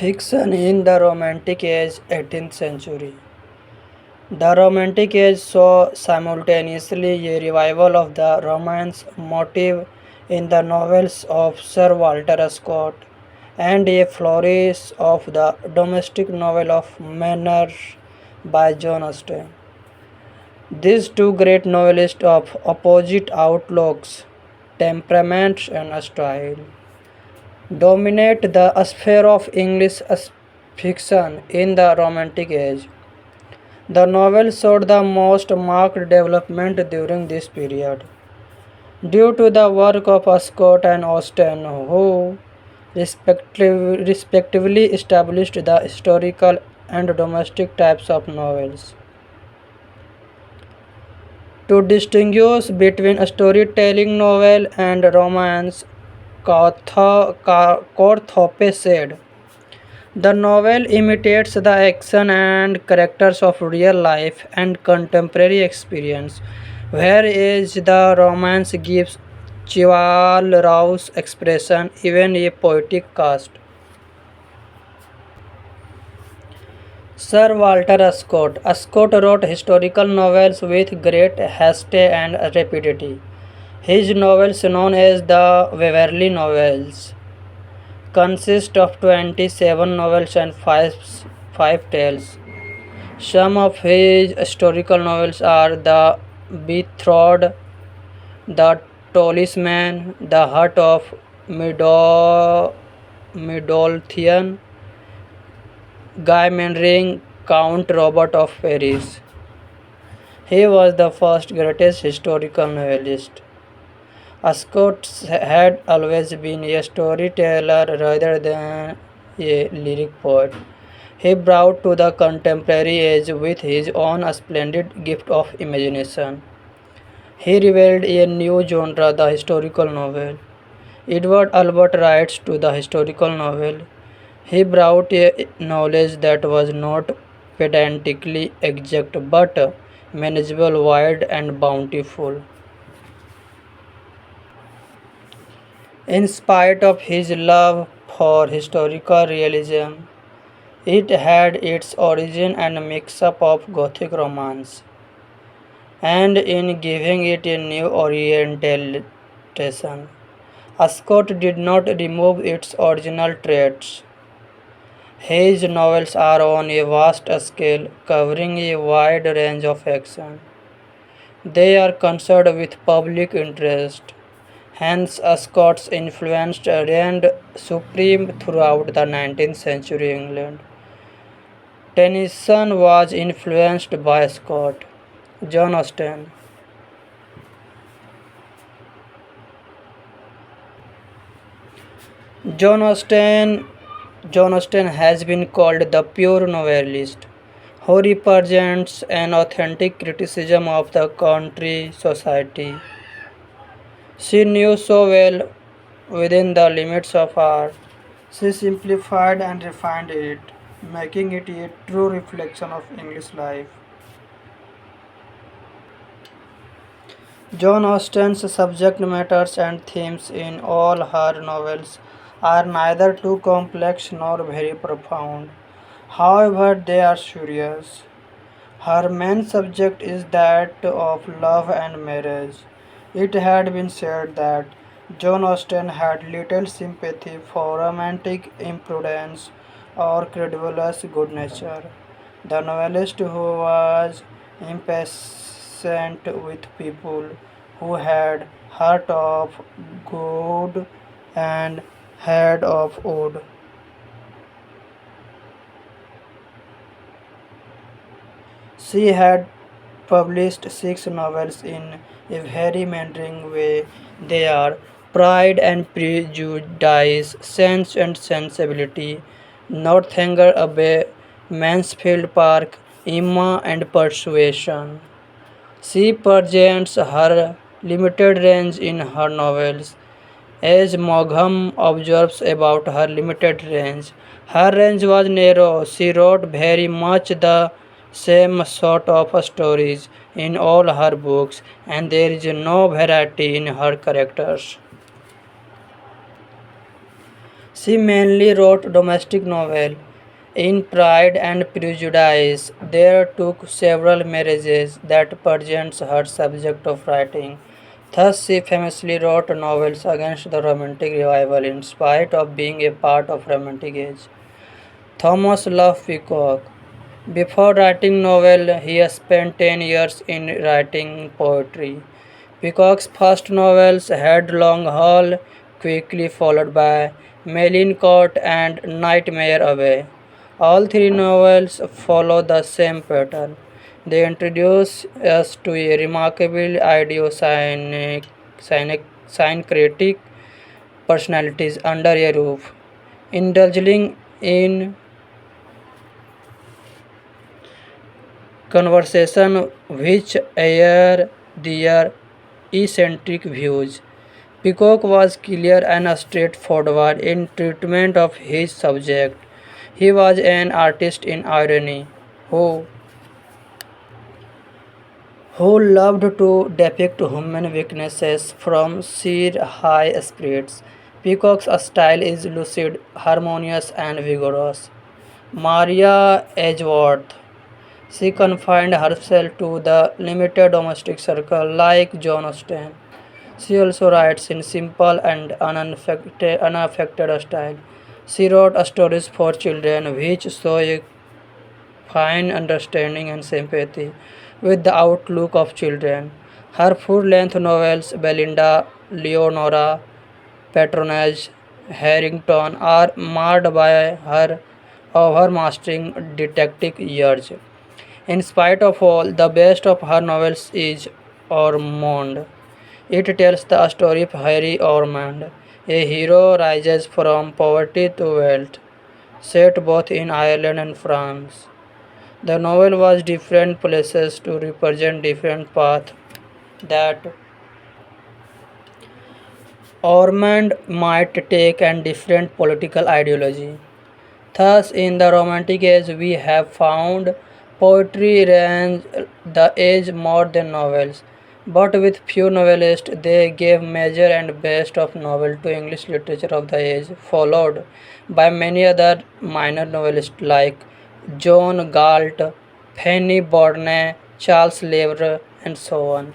Fiction in the Romantic Age 18th century. The Romantic Age saw simultaneously a revival of the romance motif in the novels of Sir Walter Scott and a flourish of the domestic novel of Manner by John Austen. These two great novelists of opposite outlooks, temperaments, and style dominate the sphere of English fiction in the Romantic Age. The novel showed the most marked development during this period, due to the work of Scott and Austen, who respectively established the historical and domestic types of novels. To distinguish between a storytelling novel and romance, Courthope said, the novel imitates the action and characters of real life and contemporary experience, whereas the romance gives chivalrous expression, even a poetic cast. Sir Walter Scott. Scott wrote historical novels with great haste and rapidity. His novels, known as the Waverley Novels, consist of 27 novels and five tales. Some of his historical novels are The Betrothed, The Talisman, The Heart of Midlothian, Guy Mannering, Count Robert of Paris. He was the first greatest historical novelist. Scott had always been a storyteller rather than a lyric poet. He brought to the contemporary age with his own splendid gift of imagination. He revealed a new genre, the historical novel. Edward Albert writes to the historical novel. He brought a knowledge that was not pedantically exact but manageable, wide, and bountiful. In spite of his love for historical realism, it had its origin and a mix-up of Gothic romance, and in giving it a new orientation, Scott did not remove its original traits. His novels are on a vast scale, covering a wide range of action. They are concerned with public interest. Hence, Scott's influence reigned supreme throughout the 19th century England. Tennyson was influenced by Scott. John Austen. John Austen John Austen has been called the pure novelist, who represents an authentic criticism of the country society. She knew so well within the limits of art. She simplified and refined it, making it a true reflection of English life. John Austen's subject matters and themes in all her novels are neither too complex nor very profound. However, they are serious. Her main subject is that of love and marriage. It had been said that John Austen had little sympathy for romantic imprudence or credulous good nature. The novelist who was impatient with people who had heart of gold and head of wood. She had published six novels in a very meandering way. They are Pride and Prejudice, Sense and Sensibility, Northanger Abbey, Mansfield Park, Emma and Persuasion. She presents her limited range in her novels. As Maugham observes about her limited range, her range was narrow. She wrote very much the same sort of stories in all her books, and there is no variety in her characters. She mainly wrote domestic novels. In Pride and Prejudice, there took several marriages that presents her subject of writing. Thus, she famously wrote novels against the Romantic revival in spite of being a part of Romantic age. Thomas Love Peacock. Before writing novel, he spent 10 years in writing poetry. Peacock's first novels, Headlong Hall, quickly followed by Melincourt and Nightmare Away. All three novels follow the same pattern. They introduce us to a remarkable syncretic personalities under a roof, indulging in conversation which air their eccentric views. Peacock was clear and straightforward in treatment of his subject. He was an artist in irony who loved to depict human weaknesses from sheer high spirits. Peacock's style is lucid, harmonious, and vigorous. Maria Edgeworth. She confined herself to the limited domestic circle like John Austen. She also writes in simple and unaffected style. She wrote stories for children which show a fine understanding and sympathy with the outlook of children. Her full-length novels, Belinda, Leonora, Patronage, Harrington, are marred by her mastering detective urge. In spite of all, the best of her novels is Ormond. It tells the story of Harry Ormond, a hero rises from poverty to wealth, set both in Ireland and France. The novel was different places to represent different paths that Ormond might take and different political ideology. Thus, in the Romantic age, we have found poetry range the age more than novels. But with few novelists, they gave major and best of novel to English literature of the age, followed by many other minor novelists like John Galt, Fanny Burney, Charles Levre, and so on.